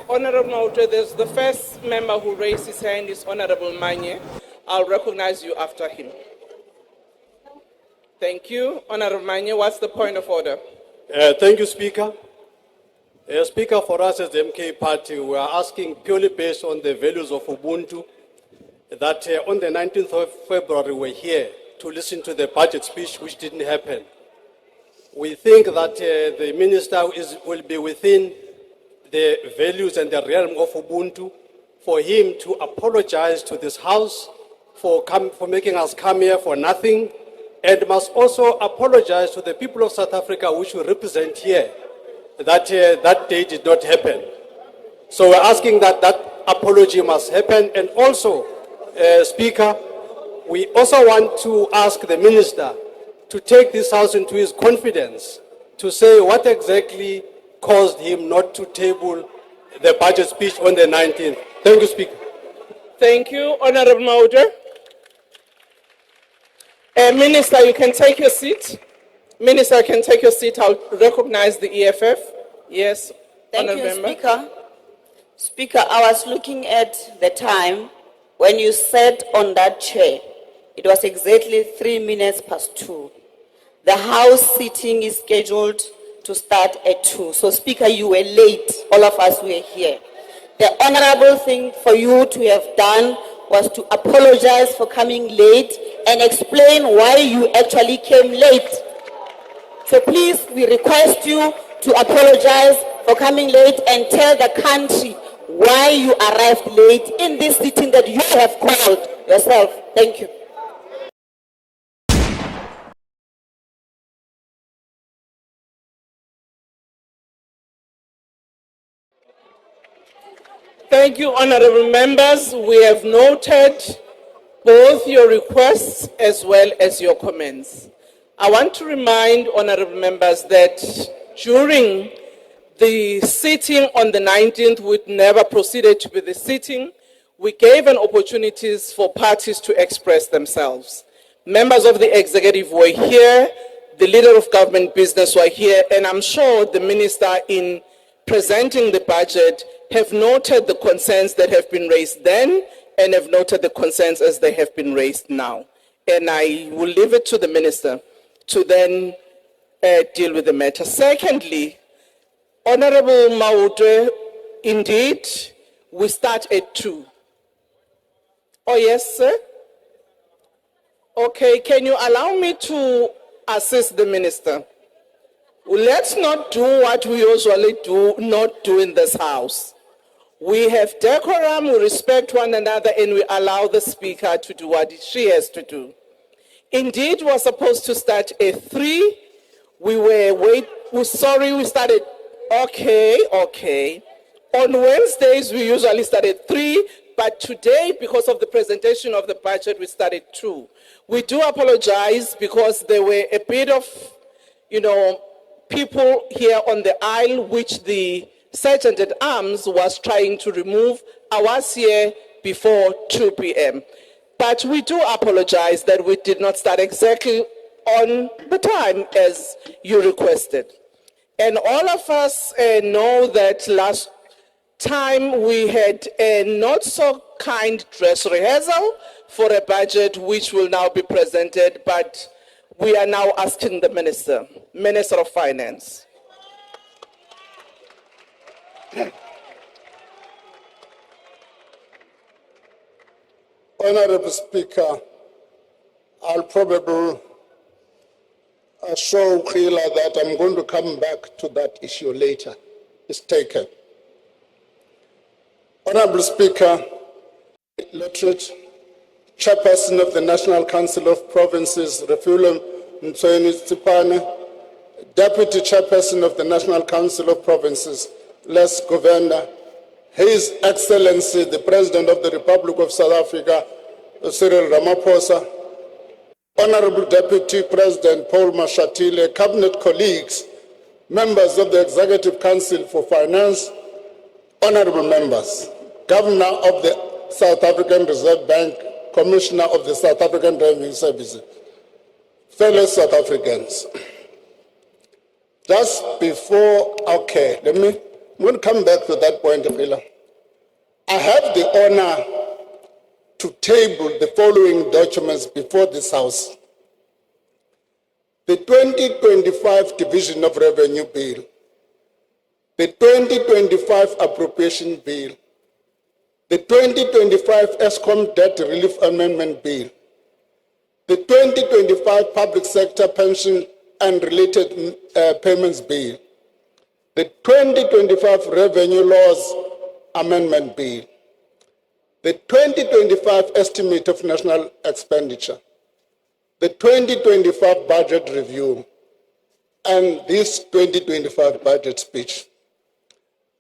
Honorable Mautre, there's the first member who raised his hand is Honorable Manye. I'll recognize you after him. Thank you. Honorable Manye, what's the point of order? Thank you, Speaker. Speaker, for us as the MK Party, we are asking purely based on the values of Ubuntu that on the 19th of February we're here to listen to the budget speech, which didn't happen. We think that the minister will be within the values and the realm of Ubuntu for him to apologize to this House for making us come here for nothing, and must also apologize to the people of South Africa which we represent here, that that day did not happen. So we're asking that that apology must happen. And also, Speaker, we also want to ask the minister to take this House into his confidence to say what exactly caused him not to table the budget speech on the 19th. Thank you, Speaker. Thank you, Honorable Mautre. Minister, you can take your seat. Minister, you can take your seat. I'll recognize the EFF. Yes, Thank Honorable you, Member. Speaker. Speaker, I was looking at the time when you sat on that chair. It was exactly 3 minutes past 2. The House sitting is scheduled to start at 2. So, Speaker, you were late. All of us were here. The honorable thing for you to have done was to apologize for coming late and explain why you actually came late. So please, we request you to apologize for coming late and tell the country why you arrived late in this sitting that you have called yourself. Thank you. Thank you, honorable members. We have noted both your requests as well as your comments. I want to remind honorable members that during the sitting on the 19th, we never proceeded with the sitting. We gave an opportunities for parties to express themselves. Members of the executive were here, the leader of government business were here, and I'm sure the minister in presenting the budget have noted the concerns that have been raised then and have noted the concerns as they have been raised now. And I will leave it to the minister to then deal with the matter. Secondly, Honorable Mautre, indeed, we start at 2. Oh, yes, sir? Okay, can you allow me to assist the minister? Let's not do what we usually not do in this House. We have decorum, we respect one another, and we allow the speaker to do what she has to do. Indeed, we're supposed to start at 3. We started, okay. On Wednesdays, we usually start at 3, but today, because of the presentation of the budget, we started 2. We do apologize because there were a bit of, people here on the aisle, which the Sergeant at Arms was trying to remove. I was here before 2 p.m. But we do apologize that we did not start exactly on the time as you requested. And all of us know that last time we had a not so kind dress rehearsal for a budget which will now be presented, but we are now asking the Minister of Finance. Honorable Speaker, I'll probably show Khila that I'm going to come back to that issue later. It's taken. Honorable Speaker, Literate, Chairperson of the National Council of Provinces, Refula Mtsweni Tsipane, Deputy Chairperson of the National Council of Provinces, Les Govender, His Excellency, the President of the Republic of South Africa, Cyril Ramaphosa, Honorable Deputy President Paul Mashatile, Cabinet colleagues, members of the Executive Council for Finance, honorable members, Governor of the South African Reserve Bank, Commissioner of the South African Revenue Service, fellow South Africans. Just before, I'm going to come back to that point, Vula. I have the honor to table the following documents before this House. The 2025 Division of Revenue Bill, the 2025 Appropriation Bill, the 2025 Eskom Debt Relief Amendment Bill, the 2025 Public Sector Pension and Related Payments Bill, the 2025 Revenue Laws Amendment Bill, the 2025 Estimate of National Expenditure, the 2025 Budget Review, and this 2025 Budget Speech.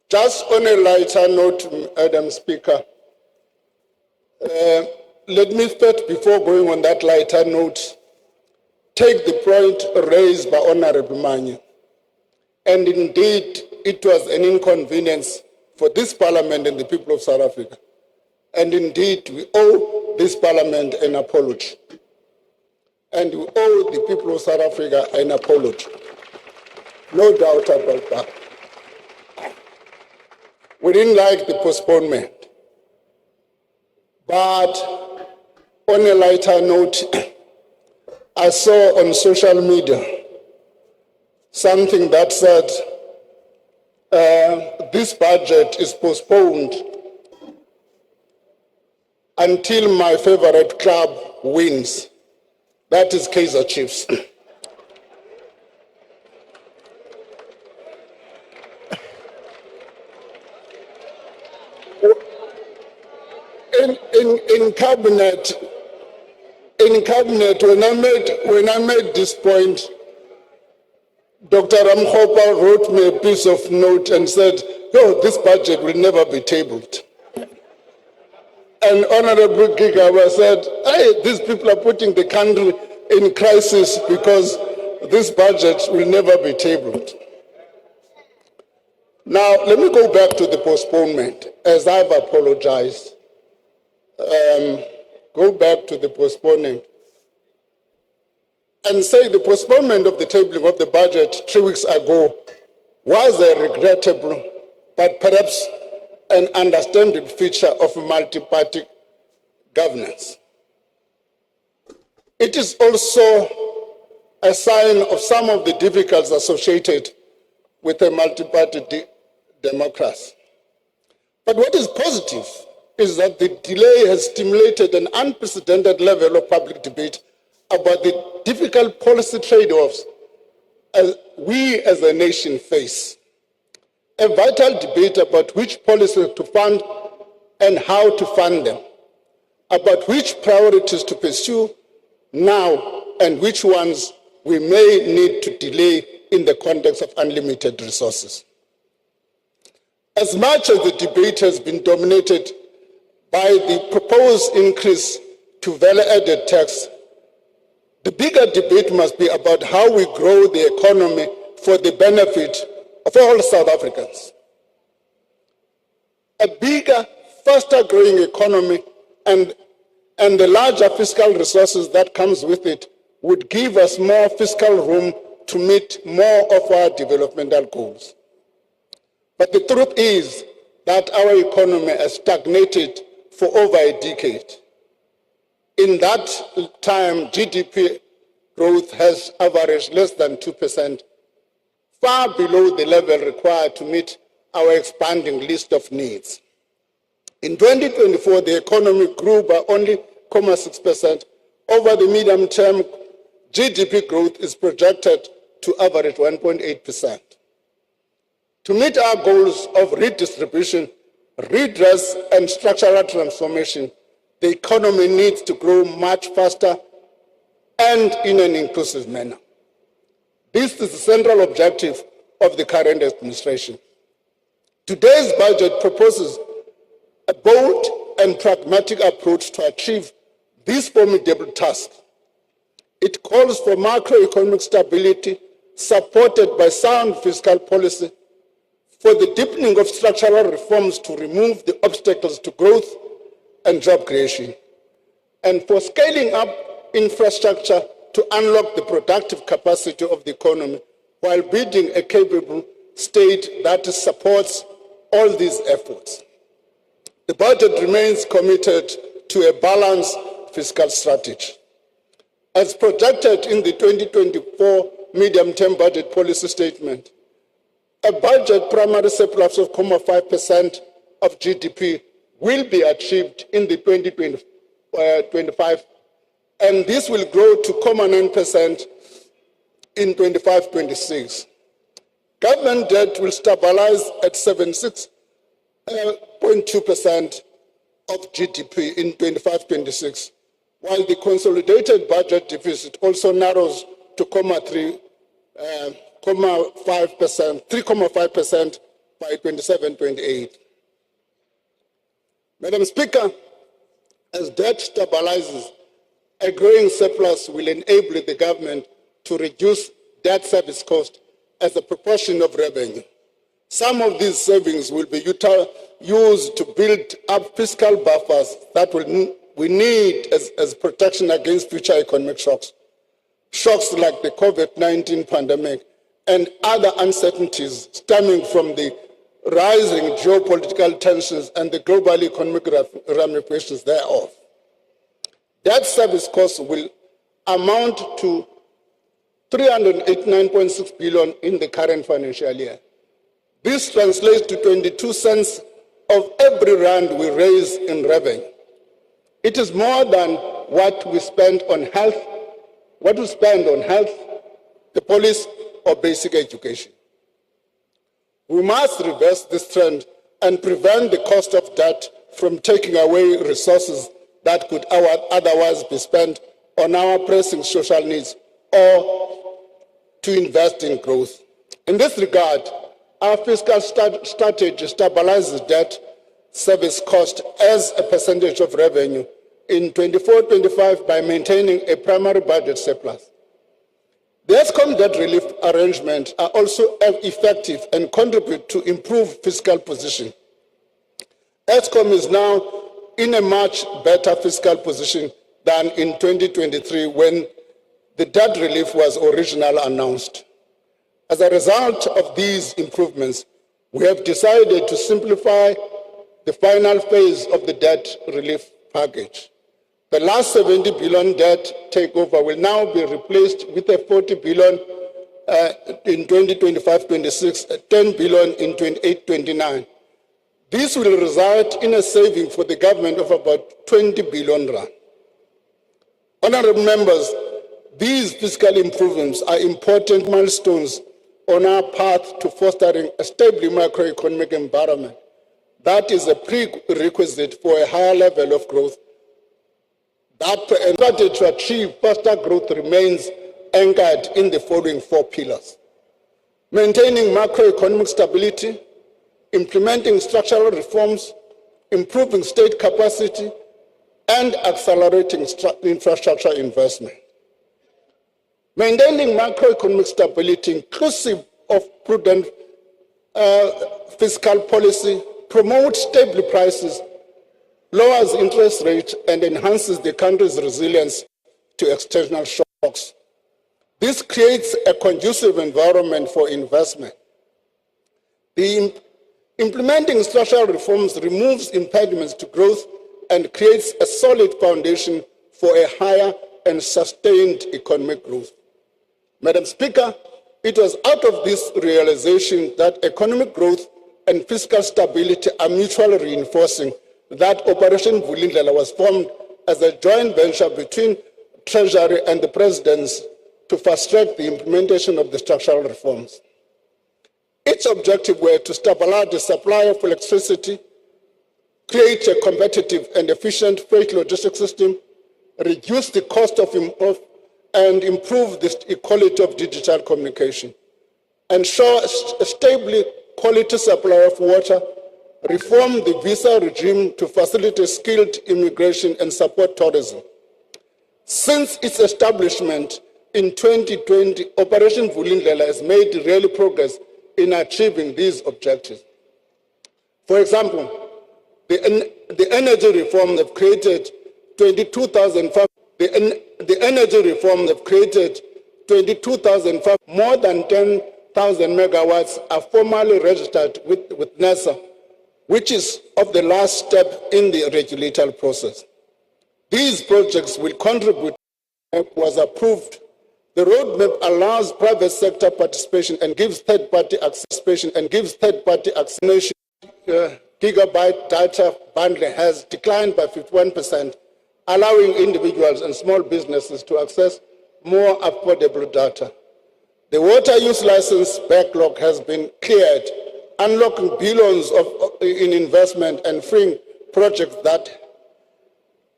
Just on a lighter note, Madam Speaker, let me first, before going on that lighter note, take the point raised by Honorable Manyu. And indeed, it was an inconvenience for this Parliament and the people of South Africa. And indeed, we owe this Parliament an apology. And we owe the people of South Africa an apology. No doubt about that. We didn't like the postponement. But on a lighter note, I saw on social media something that said this budget is postponed until my favorite club wins. That is Kaizer Chiefs. In cabinet, when I made this point, Dr. Ramkhopa wrote me a piece of note and said, "No, this budget will never be tabled." And Honorable Gigawa said, "Hey, these people are putting the country in crisis because this budget will never be tabled." Now, let me go back to the postponement, as I've apologized. Go back to the postponement and say the postponement of the tabling of the budget 3 weeks ago was a regrettable, but perhaps an understandable feature of multi-party governance. It is also a sign of some of the difficulties associated with a multi-party democracy. But what is positive is that the delay has stimulated an unprecedented level of public debate about the difficult policy trade-offs we as a nation face. A vital debate about which policies to fund and how to fund them, about which priorities to pursue now and which ones we may need to delay in the context of unlimited resources. As much as the debate has been dominated by the proposed increase to value-added tax, the bigger debate must be about how we grow the economy for the benefit of all South Africans. A bigger, faster-growing economy and the larger fiscal resources that comes with it would give us more fiscal room to meet more of our developmental goals. But the truth is that our economy has stagnated for over a decade. In that time, GDP growth has averaged less than 2%, far below the level required to meet our expanding list of needs. In 2024, the economy grew by only 0.6%. Over the medium term, GDP growth is projected to average 1.8%. To meet our goals of redistribution, redress, and structural transformation, the economy needs to grow much faster and in an inclusive manner. This is the central objective of the current administration. Today's budget proposes a bold and pragmatic approach to achieve this formidable task. It calls for macroeconomic stability supported by sound fiscal policy, for the deepening of structural reforms to remove the obstacles to growth and job creation, and for scaling up infrastructure to unlock the productive capacity of the economy while building a capable, state that supports all these efforts. The budget remains committed to a balanced fiscal strategy. As projected in the 2024 medium-term budget policy statement, a budget primary surplus of 0.5% of GDP will be achieved in the 2025, and this will grow to 0.9% in 25-26. Government debt will stabilize at 76.2% of GDP in 25-26, while the consolidated budget deficit also narrows to 3.5% by 27-28. Madam Speaker, as debt stabilizes, a growing surplus will enable the government to reduce debt service cost as a proportion of revenue. Some of these savings will be used to build up fiscal buffers that we need as protection against future economic shocks. Shocks like the COVID-19 pandemic and other uncertainties stemming from the rising geopolitical tensions and the global economic ramifications thereof. Debt service costs will amount to 389.6 billion in the current financial year. This translates to 22 cents of every rand we raise in revenue. It is more than what we spend on health, the police, or basic education. We must reverse this trend and prevent the cost of debt from taking away resources that could otherwise be spent on our pressing social needs or to invest in growth. In this regard, our fiscal strategy stabilizes debt service cost as a percentage of revenue in 24-25 by maintaining a primary budget surplus. The Eskom debt relief arrangements are also effective and contribute to improved fiscal position. Eskom is now in a much better fiscal position than in 2023 when the debt relief was originally announced. As a result of these improvements, we have decided to simplify the final phase of the debt relief package. The last 70 billion debt takeover will now be replaced with a 40 billion in 2025-26, 10 billion in 28-29. This will result in a saving for the government of about 20 billion rand. Honorable members, these fiscal improvements are important milestones on our path to fostering a stable macroeconomic environment. That is a prerequisite for a higher level of growth. That strategy to achieve faster growth remains anchored in the following 4 pillars: maintaining macroeconomic stability, implementing structural reforms, improving state capacity, and accelerating infrastructure investment. Maintaining macroeconomic stability inclusive of prudent fiscal policy promotes stable prices, lowers interest rates, and enhances the country's resilience to external shocks. This creates a conducive environment for investment. Implementing structural reforms removes impediments to growth and creates a solid foundation for a higher and sustained economic growth. Madam Speaker, it was out of this realization that economic growth and fiscal stability are mutually reinforcing that Operation Vula was formed as a joint venture between Treasury and the Presidents to fast-track the implementation of the structural reforms. Its objective were to stabilize the supply of electricity, create a competitive and efficient freight logistics system, reduce the cost of and improve the quality of digital communication, ensure a stable quality supply of water, reform the visa regime to facilitate skilled immigration and support tourism. Since its establishment in 2020, Operation Vula has made real progress in achieving these objectives. For example, the energy reform have created 22,000 more than 10,000 megawatts are formally registered with NASA, which is of the last step in the regulatory process. These projects will contribute. Was approved. The roadmap allows private sector participation and gives third-party access. Gigabyte data bundle has declined by 51%, allowing individuals and small businesses to access more affordable data. The water use license backlog has been cleared, unlocking billions in investment and freeing projects that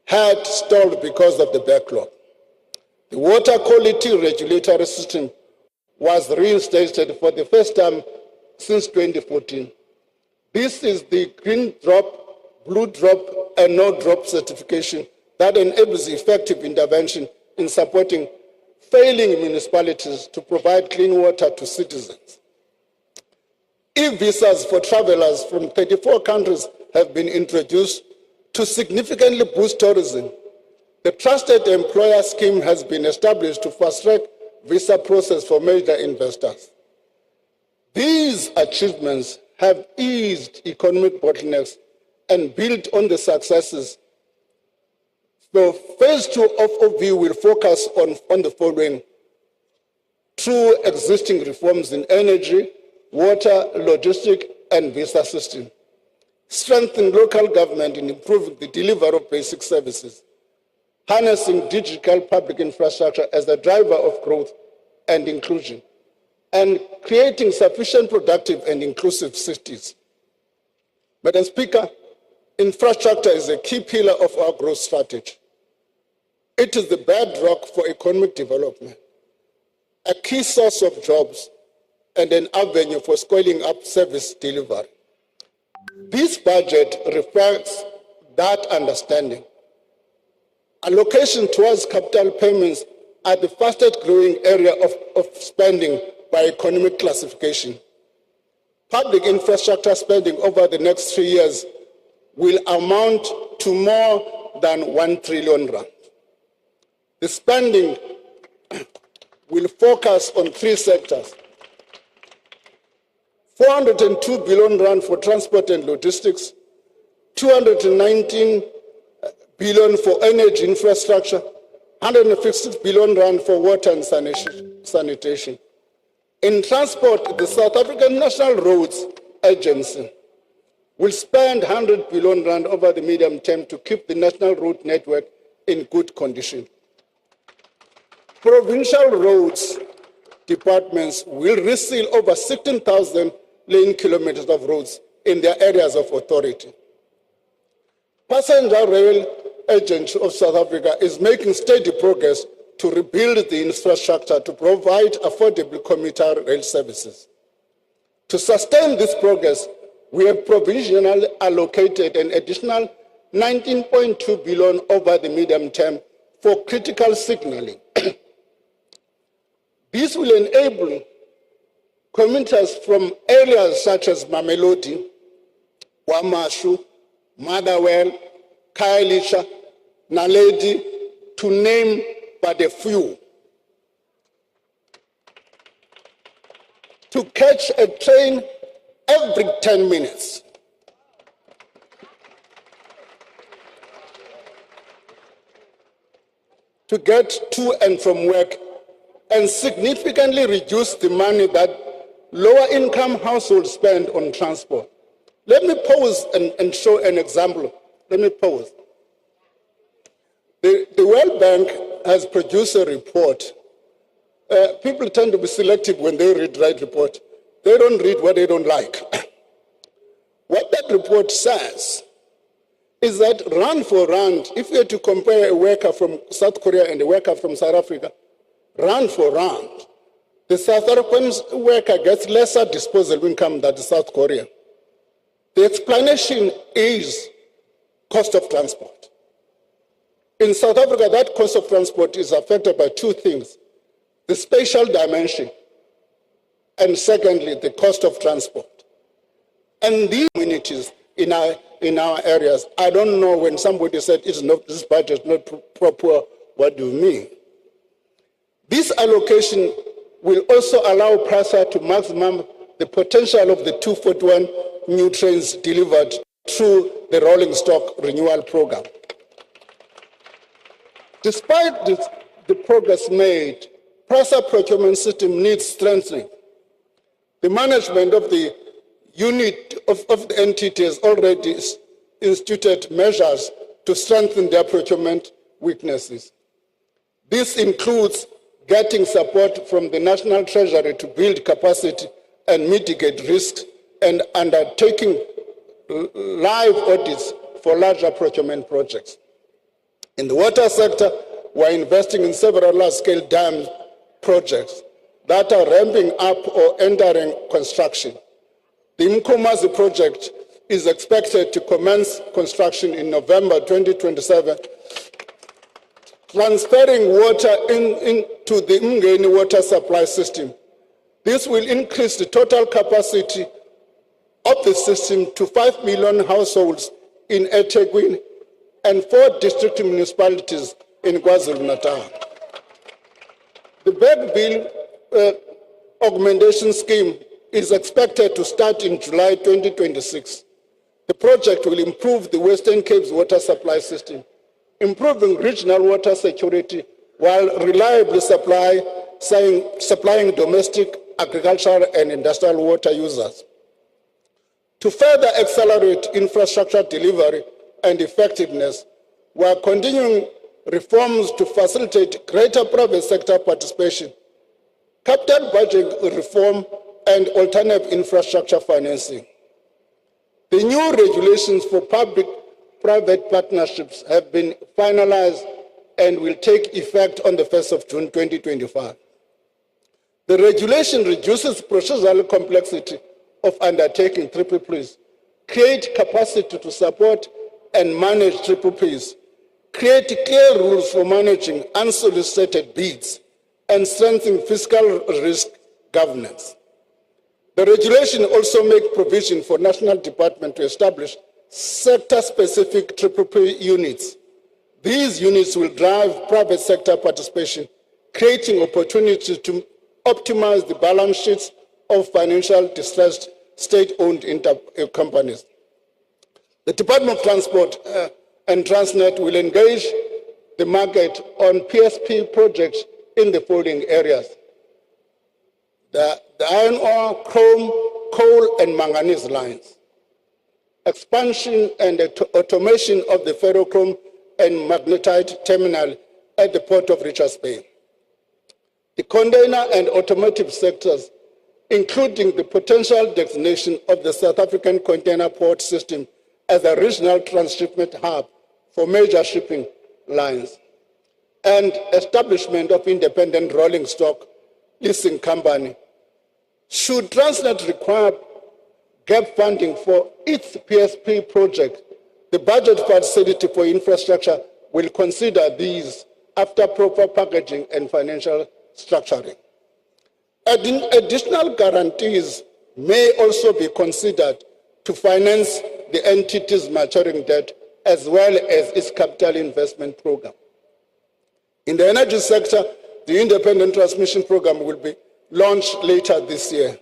had stalled because of the backlog. The water quality regulatory system was reinstated for the first time since 2014. This is the green drop, blue drop, and no drop certification that enables effective intervention in supporting failing municipalities to provide clean water to citizens. E-visas for travelers from 34 countries have been introduced to significantly boost tourism. The Trusted Employer Scheme has been established to fast-track visa process for major investors. These achievements have eased economic bottlenecks and built on the successes. So phase 2 of OV will focus on the following: through existing reforms in energy, water, logistics, and visa system. Strengthen local government in improving the delivery of basic services. Harnessing digital public infrastructure as a driver of growth and inclusion, and creating sufficient productive and inclusive cities. Madam Speaker, infrastructure is a key pillar of our growth strategy. It is the bedrock for economic development, a key source of jobs, and an avenue for scaling up service delivery. This budget reflects that understanding. Allocation towards capital payments are the fastest growing area of spending by economic classification. Public infrastructure spending over the next 3 years will amount to more than 1 trillion rand. The spending will focus on 3 sectors: 402 billion rand for transport and logistics, 219 billion for energy infrastructure, 156 billion rand for water and sanitation. In transport, the South African National Roads Agency will spend 100 billion rand over the medium term to keep the national road network in good condition. Provincial roads departments will reseal over 16,000 lane kilometers of roads in their areas of authority. Passenger Rail Agency of South Africa is making steady progress to rebuild the infrastructure to provide affordable commuter rail services. To sustain this progress, we have provisionally allocated an additional 19.2 billion over the medium term for critical signaling. This will enable commuters from areas such as Mamelodi, Wamashu, Motherwell, Khayelitsha, Naledi, to name but a few, to catch a train every 10 minutes. To get to and from work, and significantly reduce the money that lower-income households spend on transport. Let me pause and show an example. Let me pause. The World Bank has produced a report. People tend to be selective when they read the right report. They don't read what they don't like. What that report says is that rand for rand, if you had to compare a worker from South Korea and a worker from South Africa, rand for rand, the South African worker gets lesser disposable income than the South Korea. The explanation is cost of transport. In South Africa, that cost of transport is affected by 2 things: the spatial dimension, and secondly, the cost of transport. And these communities in our areas, I don't know, when somebody said it's not, this budget is not proper, what do you mean? This allocation will also allow PRASA to maximum the potential of the 241 new trains delivered through the rolling stock renewal program. Despite the progress made, PRASA procurement system needs strengthening. The management of the unit of the entity has already instituted measures to strengthen their procurement weaknesses. This includes getting support from the National Treasury to build capacity and mitigate risks, and undertaking live audits for larger procurement projects. In the water sector, we're investing in several large-scale dam projects that are ramping up or entering construction. The Mkomazi project is expected to commence construction in November 2027, transferring water into the Mngeni water supply system. This will increase the total capacity of the system to 5 million households in eThekwini and 4 district municipalities in KwaZulu-Natal. The Bag Bill augmentation scheme is expected to start in July 2026. The project will improve the Western Cape's water supply system, improving regional water security while reliably supplying domestic, agricultural, and industrial water users. To further accelerate infrastructure delivery and effectiveness, we are continuing reforms to facilitate greater private sector participation, capital budget reform, and alternative infrastructure financing. The new regulations for public-private partnerships have been finalized and will take effect on the 1st of June 2025. The regulation reduces procedural complexity of undertaking PPPs, create capacity to support and manage PPPs, create clear rules for managing unsolicited bids, and strengthen fiscal risk governance. The regulation also makes provision for national department to establish sector-specific PPP units. These units will drive private sector participation, creating opportunities to optimize the balance sheets of financial distressed state-owned companies. The Department of Transport and Transnet will engage the market on PSP projects in the following areas: the iron ore, chrome, coal, and manganese lines, expansion and automation of the ferrochrome and magnetite terminal at the port of Richards Bay, the container and automotive sectors, including the potential designation of the South African container port system as a regional transshipment hub for major shipping lines, and establishment of independent rolling stock leasing company. Should Transnet require gap funding for its PSP project, the budget facility for infrastructure will consider these after proper packaging and financial structuring. Additional guarantees may also be considered to finance the entity's maturing debt as well as its capital investment program. In the energy sector, the independent transmission program will be launched later this year.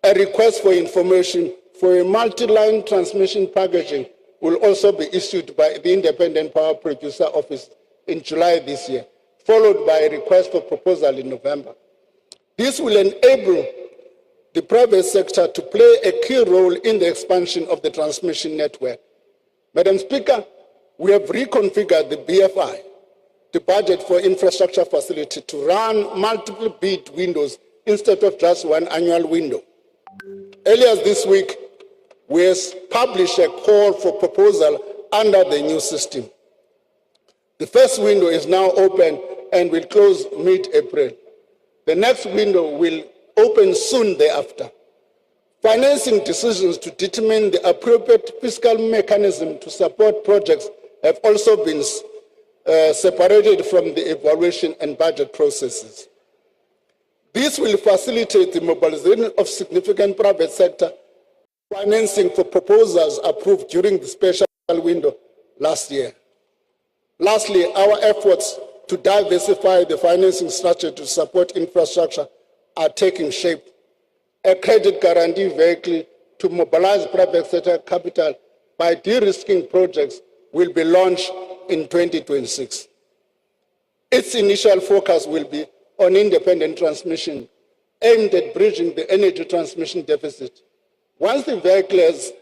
A request for information for a multi-line transmission packaging will also be issued by the Independent Power Producer Office in July this year, followed by a request for proposal in November. This will enable the private sector to play a key role in the expansion of the transmission network. Madam Speaker, we have reconfigured the BFI, the budget for infrastructure facility, to run multiple bid windows instead of just one annual window. Earlier this week, we published a call for proposal under the new system. The first window is now open and will close mid-April. The next window will open soon thereafter. Financing decisions to determine the appropriate fiscal mechanism to support projects have also been separated from the evaluation and budget processes. This will facilitate the mobilization of significant private sector financing for proposals approved during the special window last year. Lastly, our efforts to diversify the financing structure to support infrastructure are taking shape. A credit guarantee vehicle to mobilize private sector capital by de-risking projects will be launched in 2026. Its initial focus will be on independent transmission, aimed at bridging the energy transmission deficit. Once the vehicle has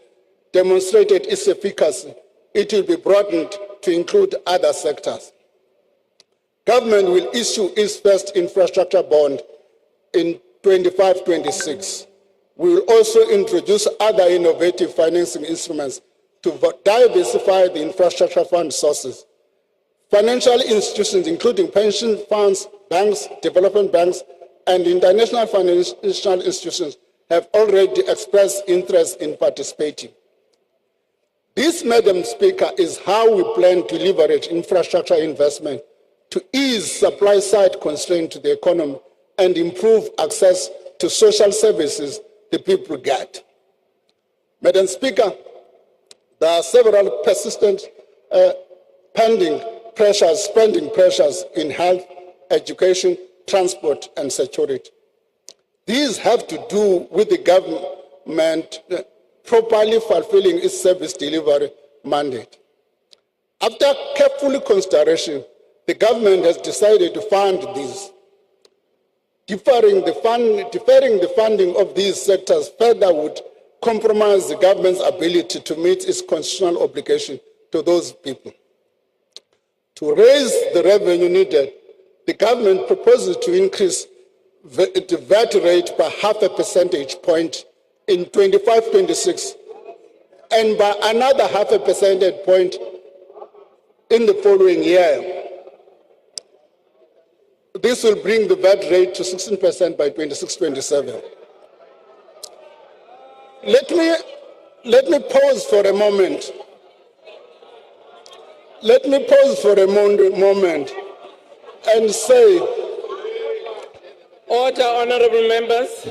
demonstrated its efficacy, it will be broadened to include other sectors. Government will issue its first infrastructure bond in 25-26. We will also introduce other innovative financing instruments to diversify the infrastructure fund sources. Financial institutions, including pension funds, banks, development banks, and international financial institutions have already expressed interest in participating. This, Madam Speaker, is how we plan to leverage infrastructure investment to ease supply-side constraints to the economy and improve access to social services the people get. Madam Speaker, there are several persistent pending pressures, spending pressures in health, education, transport, and security. These have to do with the government properly fulfilling its service delivery mandate. After careful consideration, the government has decided to fund these. Deferring the funding of these sectors further would compromise the government's ability to meet its constitutional obligation to those people. To raise the revenue needed, the government proposes to increase the VAT rate by 0.5 percentage point in 25-26 and by another 0.5 percentage point in the following year. This will bring the VAT rate to 16% by 26-27. Let me pause for a moment. Let me pause for a moment and say, Order, honorable members.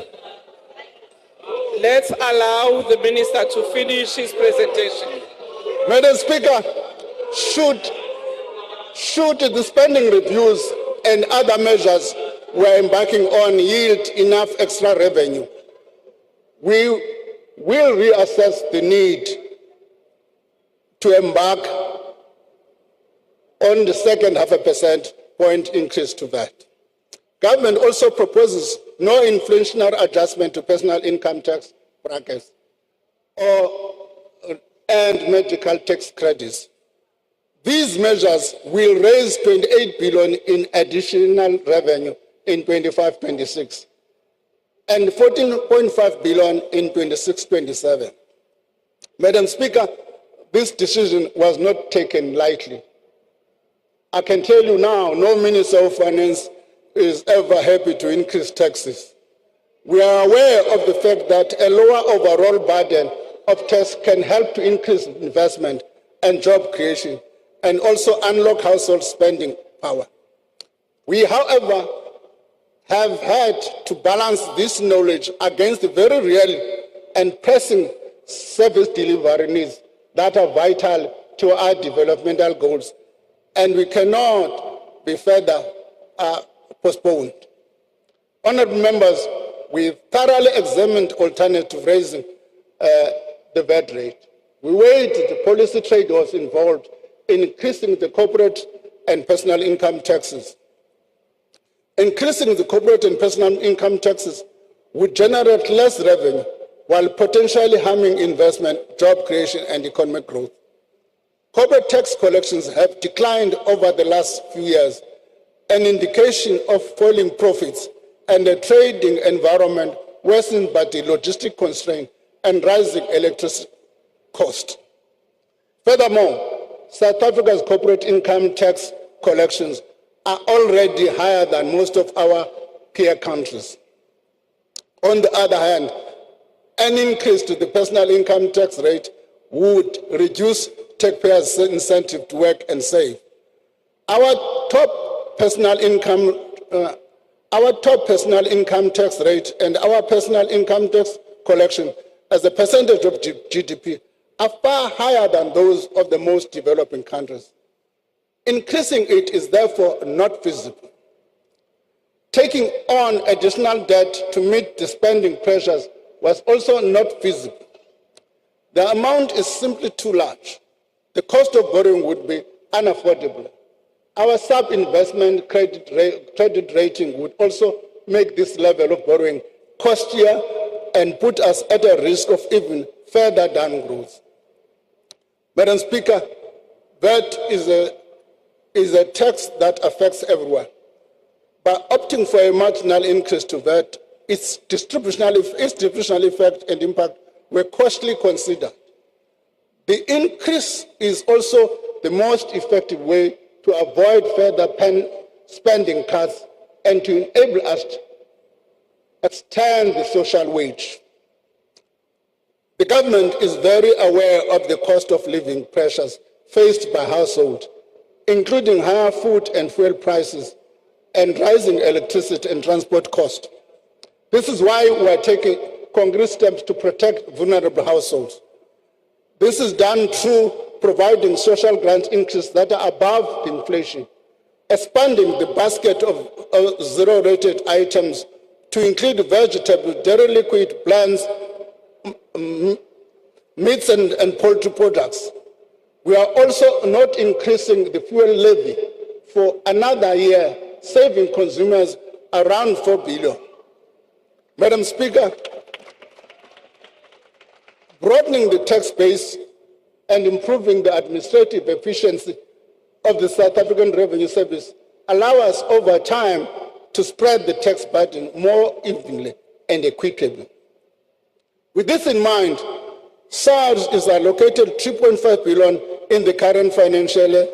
Let's allow the minister to finish his presentation. Madam Speaker, should the spending reviews and other measures we're embarking on yield enough extra revenue, we will reassess the need to embark on the second 0.5 percentage point increase to VAT. Government also proposes no inflationary adjustment to personal income tax brackets and medical tax credits. These measures will raise 28 billion in additional revenue in 25-26 and 14.5 billion in 26-27. Madam Speaker, this decision was not taken lightly. I can tell you now, no Minister of Finance is ever happy to increase taxes. We are aware of the fact that a lower overall burden of tax can help to increase investment and job creation and also unlock household spending power. We, however, have had to balance this knowledge against the very real and pressing service delivery needs that are vital to our developmental goals, and we cannot be further postponed. Honourable members, we thoroughly examined alternative raising the VAT rate. We weighed the policy trade-offs involved in increasing the corporate and personal income taxes. Increasing the corporate and personal income taxes would generate less revenue while potentially harming investment, job creation, and economic growth. Corporate tax collections have declined over the last few years, an indication of falling profits and a trading environment worsened by the logistic constraint and rising electricity cost. Furthermore, South Africa's corporate income tax collections are already higher than most of our peer countries. On the other hand, an increase to the personal income tax rate would reduce taxpayers' incentive to work and save. Our top personal income tax rate and our personal income tax collection as a percentage of GDP are far higher than those of the most developing countries. Increasing it is therefore not feasible. Taking on additional debt to meet the spending pressures was also not feasible. The amount is simply too large. The cost of borrowing would be unaffordable. Our sub-investment credit rating would also make this level of borrowing costlier and put us at a risk of even further downgrowth. Madam Speaker, VAT is a tax that affects everyone. By opting for a marginal increase to VAT, its distributional effect and impact were costly considered. The increase is also the most effective way to avoid further spending cuts and to enable us to extend the social wage. The government is very aware of the cost of living pressures faced by households, including higher food and fuel prices and rising electricity and transport costs. This is why we are taking concrete steps to protect vulnerable households. This is done through providing social grant increases that are above the inflation, expanding the basket of zero-rated items to include vegetables, dairy liquid, blends, meats and poultry products. We are also not increasing the fuel levy for another year, saving consumers around 4 billion. Madam Speaker, broadening the tax base and improving the administrative efficiency of the South African Revenue Service allow us over time to spread the tax burden more evenly and equitably. With this in mind, SARS is allocated 3.5 billion in the current financial year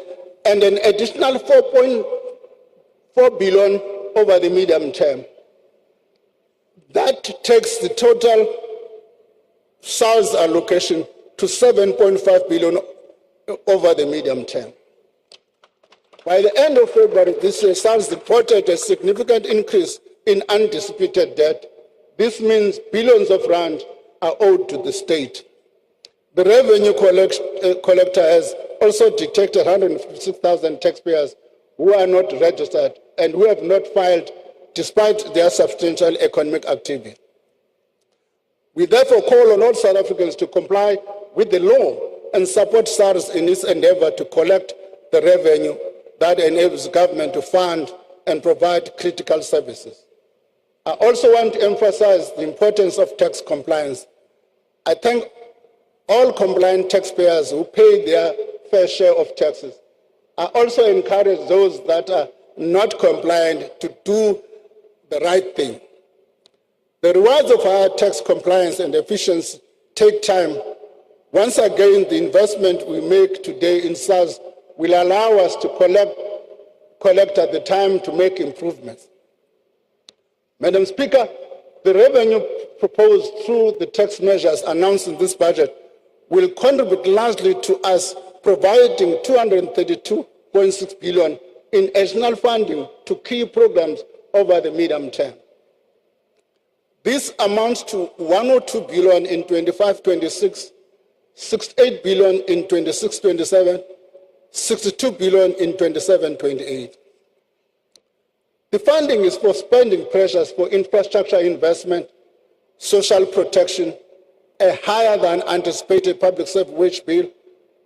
and an additional 4.4 billion over the medium term. That takes the total SARS allocation to 7.5 billion over the medium term. By the end of February this year, SARS reported a significant increase in undisputed debt. This means billions of rand are owed to the state. The revenue collector has also detected 156,000 taxpayers who are not registered and who have not filed despite their substantial economic activity. We therefore call on all South Africans to comply with the law and support SARS in its endeavor to collect the revenue that enables government to fund and provide critical services. I also want to emphasize the importance of tax compliance. I thank all compliant taxpayers who pay their fair share of taxes. I also encourage those that are not compliant to do the right thing. The rewards of our tax compliance and efficiency take time. Once again, the investment we make today in SARS will allow us to collect at the time to make improvements. Madam Speaker, the revenue proposed through the tax measures announced in this budget will contribute largely to us providing 232.6 billion in additional funding to key programs over the medium term. This amounts to 102 billion in 25-26, 68 billion in 26-27, 62 billion in 27-28. The funding is for spending pressures for infrastructure investment, social protection, a higher than anticipated public service wage bill,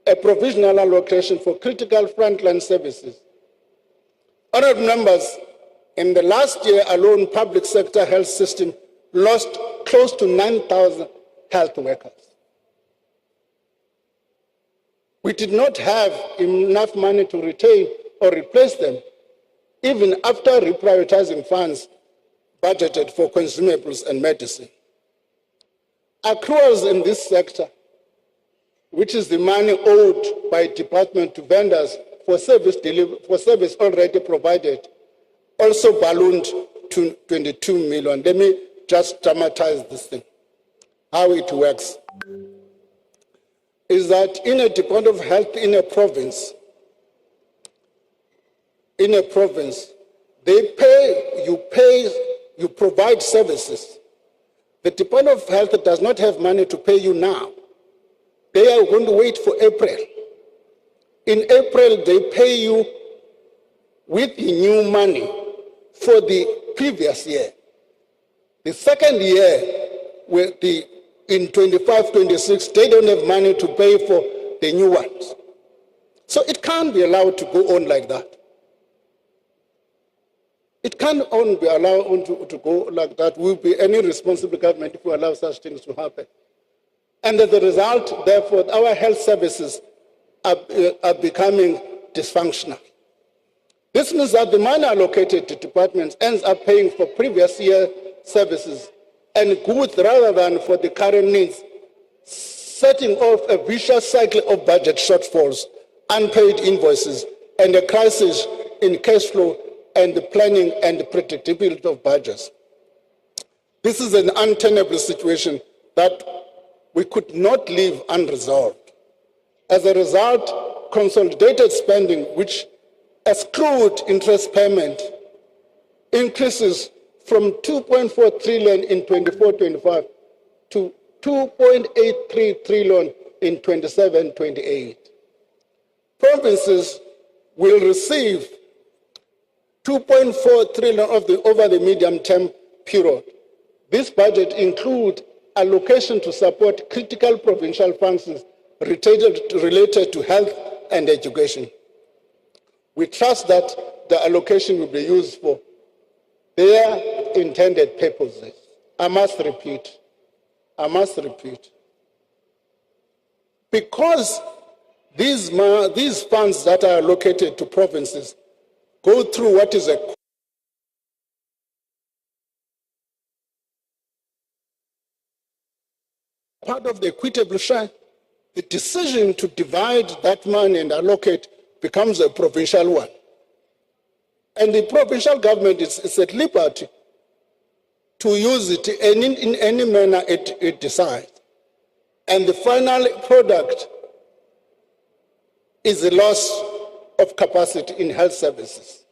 a provisional allocation for critical frontline services. Honourable members, in the last year alone, public sector health system lost close to 9,000 health workers. We did not have enough money to retain or replace them, even after reprioritizing funds budgeted for consumables and medicine. Accruals in this sector, which is the money owed by department to vendors for service already provided, also ballooned to 22 million. Let me just dramatize this thing. How it works is that in a Department of Health in a province, you provide services. The Department of Health does not have money to pay you now. They are going to wait for April. In April, they pay you with the new money for the previous year. The second year, in 25-26, they don't have money to pay for the new ones. So it can't be allowed to go on like that. It can't be allowed to go like that. Will be any responsible government if we allow such things to happen. And as a result, therefore, our health services are becoming dysfunctional. This means that the money allocated to departments ends up paying for previous year services and goods rather than for the current needs, setting off a vicious cycle of budget shortfalls, unpaid invoices, and a crisis in cash flow and the planning and the predictability of budgets. This is an untenable situation that we could not leave unresolved. As a result, consolidated spending, which exclude interest payment, increases from 2.4 trillion in 24-25 to 2.83 trillion in 27-28. Provinces will receive 2.4 trillion over the medium-term period. This budget includes allocation to support critical provincial functions related to health and education. We trust that the allocation will be used for their intended purposes. I must repeat, because these funds that are allocated to provinces go through what is a part of the equitable share, the decision to divide that money and allocate becomes a provincial one. And the provincial government is at liberty to use it in any manner it decides. And the final product is a loss of capacity in health services.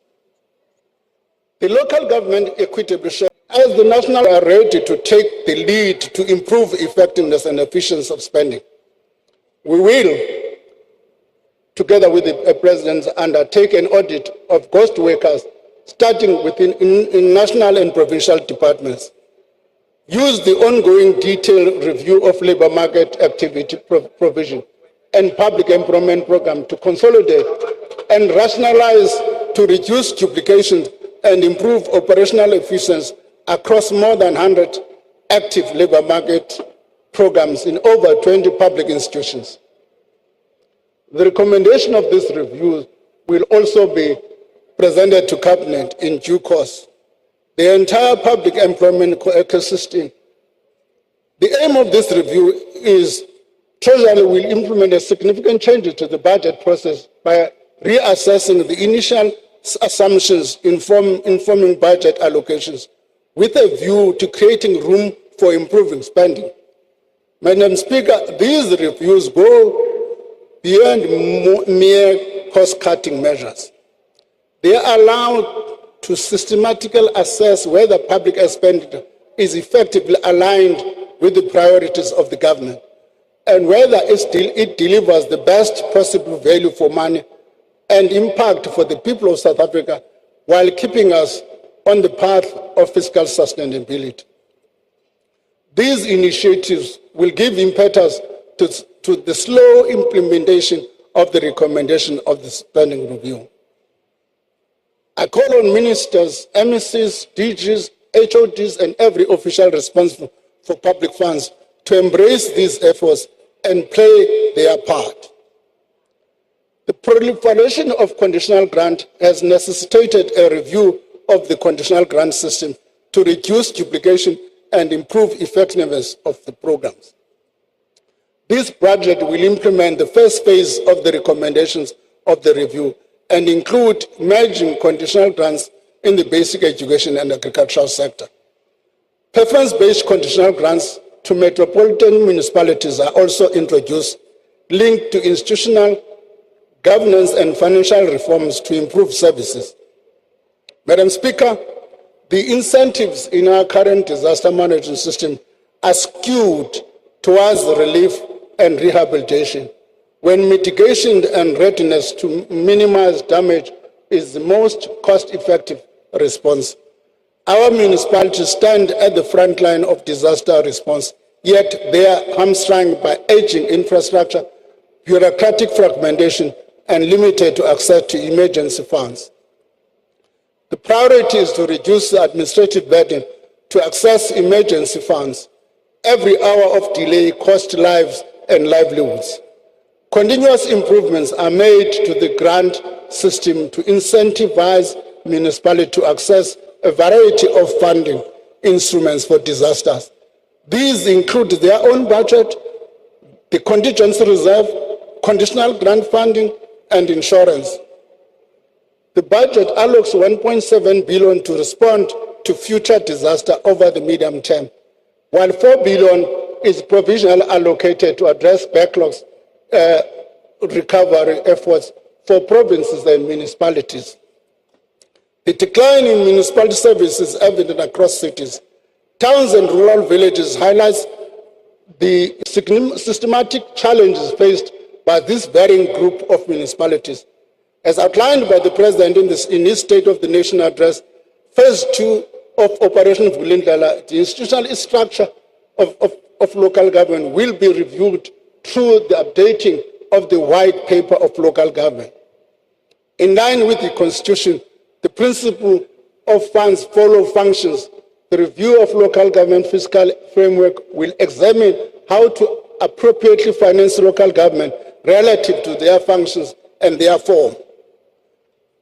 The local government equitable share, as the national are ready to take the lead to improve effectiveness and efficiency of spending, we will, together with the president, undertake an audit of ghost workers, starting within in national and provincial departments. Use the ongoing detailed review of labor market activity provision and public employment program to consolidate and rationalize to reduce duplications and improve operational efficiency across more than 100 active labor market programs in over 20 public institutions. The recommendation of this review will also be presented to Cabinet in due course. The entire public employment ecosystem. The aim of this review is Treasury will implement a significant changes to the budget process by reassessing the initial assumptions informing budget allocations with a view to creating room for improving spending. Madam Speaker, these reviews go beyond mere cost-cutting measures. They are allowed to systematically assess whether public expenditure is effectively aligned with the priorities of the government and whether it delivers the best possible value for money and impact for the people of South Africa while keeping us on the path of fiscal sustainability. These initiatives will give impetus to the slow implementation of the recommendation of the spending review. I call on ministers, MECs, DGs, HODs, and every official responsible for public funds to embrace these efforts and play their part. The proliferation of conditional grant has necessitated a review of the conditional grant system to reduce duplication and improve effectiveness of the programs. This budget will implement the first phase of the recommendations of the review and include merging conditional grants in the basic education and agricultural sector. Preference-based conditional grants to metropolitan municipalities are also introduced, linked to institutional governance and financial reforms to improve services. Madam Speaker, the incentives in our current disaster management system are skewed towards relief and rehabilitation, when mitigation and readiness to minimize damage is the most cost-effective response. Our municipalities stand at the front line of disaster response, yet they are hamstrung by aging infrastructure, bureaucratic fragmentation, and limited access to emergency funds. The priority is to reduce the administrative burden to access emergency funds. Every hour of delay costs lives and livelihoods. Continuous improvements are made to the grant system to incentivize municipalities to access a variety of funding instruments for disasters. These include their own budget, the contingency reserve, conditional grant funding, and insurance. The budget allocates 1.7 billion to respond to future disaster over the medium term, while 4 billion is provisionally allocated to address backlogs recovery efforts for provinces and municipalities. The decline in municipal services is evident across cities. Towns and rural villages highlights the systematic challenges faced by this varying group of municipalities. As outlined by the President in his State of the Nation address, Phase 2 of Operation Vulindlela, the institutional structure of local government will be reviewed through the updating of the white paper of local government. In line with the Constitution, the principle of funds follow functions. The review of local government fiscal framework will examine how to appropriately finance local government relative to their functions and their form.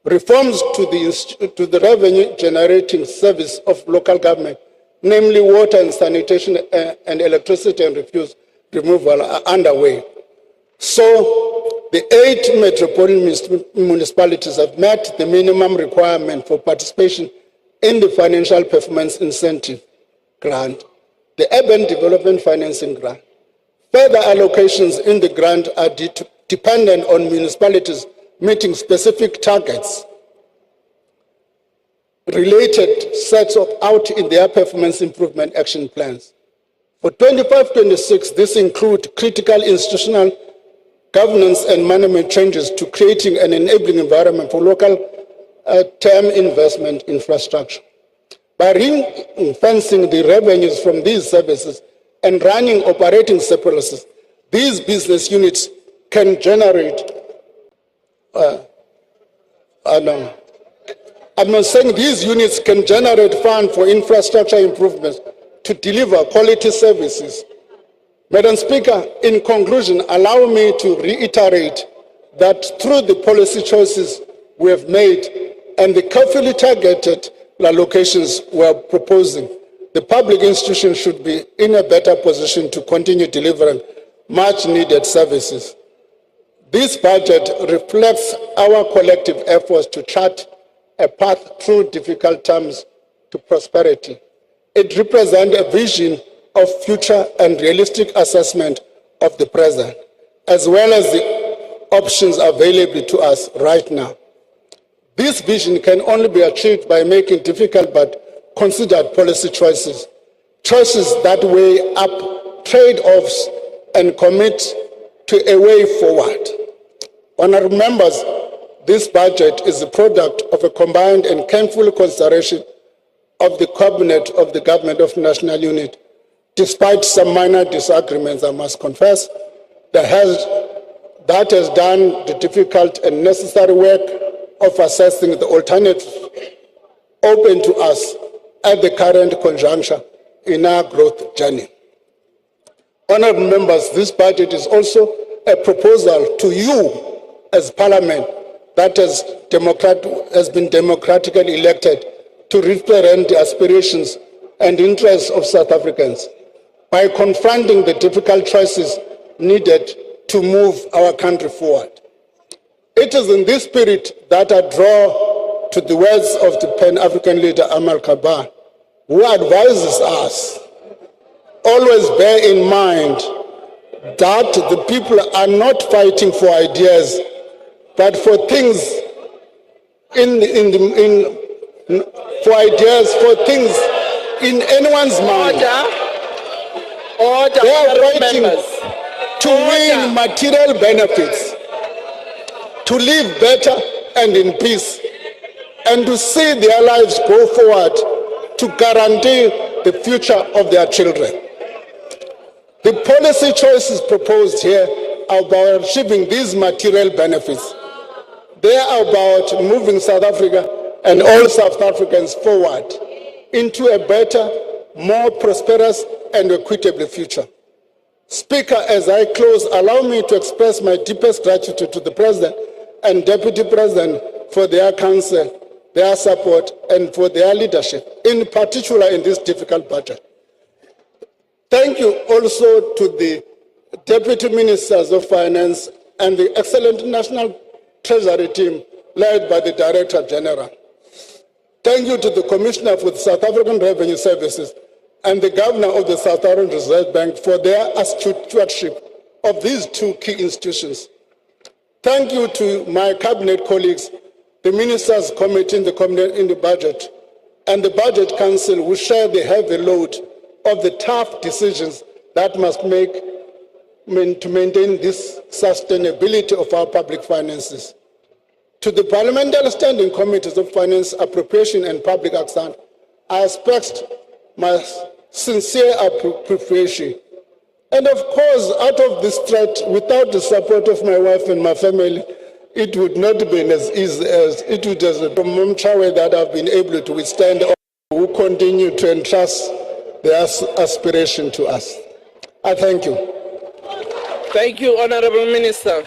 Reforms to the revenue generating service of local government, namely water and sanitation and electricity and refuse removal, are underway. So, the 8 metropolitan municipalities have met the minimum requirement for participation in the Financial Performance Incentive Grant, the Urban Development Financing Grant. Further allocations in the grant are dependent on municipalities meeting specific targets related sets out in their performance improvement action plans. For 25-26, this includes critical institutional governance and management changes to creating an enabling environment for local term investment infrastructure. By ring-fencing the revenues from these services and running operating surpluses, these business units can generate I'm not saying these units can generate funds for infrastructure improvements to deliver quality services. Madam Speaker, in conclusion, allow me to reiterate that through the policy choices we have made and the carefully targeted allocations we are proposing, the public institutions should be in a better position to continue delivering much needed services. This budget reflects our collective efforts to chart a path through difficult times to prosperity. It represents a vision of future and realistic assessment of the present, as well as the options available to us right now. This vision can only be achieved by making difficult but considered policy choices, choices that weigh up trade-offs and commit to a way forward. Honourable members, this budget is the product of a combined and careful consideration of the Cabinet of the Government of National Unity. Despite some minor disagreements, I must confess, that has done the difficult and necessary work of assessing the alternatives open to us at the current conjuncture in our growth journey. Honourable members, this budget is also a proposal to you as Parliament that has been democratically elected to represent the aspirations and interests of South Africans by confronting the difficult choices needed to move our country forward. It is in this spirit that I draw to the words of the Pan-African leader Amar Kabar, who advises us, always bear in mind that the people are not fighting for ideas, but for things for things in anyone's mind. Order. They are fighting Members. to win material benefits, to live better and in peace. and to see their lives go forward to guarantee the future of their children. The policy choices proposed here are about achieving these material benefits. They are about moving South Africa and all South Africans forward into a better, more prosperous and equitable future. Speaker, as I close, allow me to express my deepest gratitude to the President and Deputy President for their counsel, their support, and for their leadership, in particular in this difficult budget. Thank you also to the Deputy Ministers of Finance and the excellent National Treasury team led by the Director General. Thank you to the Commissioner for the South African Revenue Services and the Governor of the South African Reserve Bank for their astute stewardship of these two key institutions. Thank you to my Cabinet colleagues, the Ministers' Committee in the Budget, and the Budget Council who share the heavy load of the tough decisions that must make to maintain this sustainability of our public finances. To the Parliamentary Standing Committees of Finance, Appropriation and Public Account, I express my sincere appreciation. And of course, out of this threat, without the support of my wife and my family, it would not have been as easy as it would as from Momchawe that I've been able to withstand, who continue to entrust their aspiration to us. I thank you. Thank you, Honorable Minister.